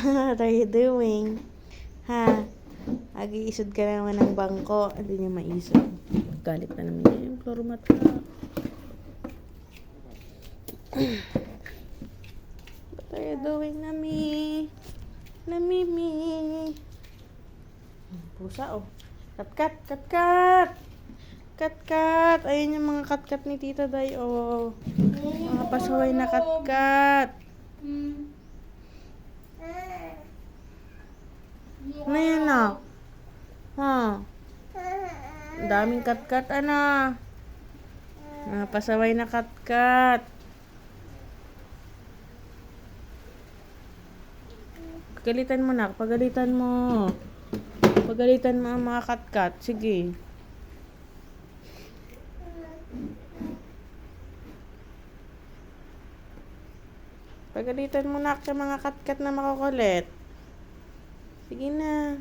What are you doing? Ha? Ag-iisod ka naman ng bangko. Hindi niya maisod. Galit na naman niya yung floor mat na. What are you doing, Nami? Namimi. Pusa, oh. Kat-kat! Kat-kat! Kat-kat! Ayun yung mga kat-kat ni Tita Day, oh. Mga pasaway na kat-kat. Ano yan, ah? Ha? Ang daming kat-kat, ano? Mga pasaway na kat-kat. Pagalitan mo, nak. Pagalitan mo. Pagalitan mo ang mga kat-kat. Sige. Pagalitan mo, nak, sa mga kat-kat na makukulit. Sige na.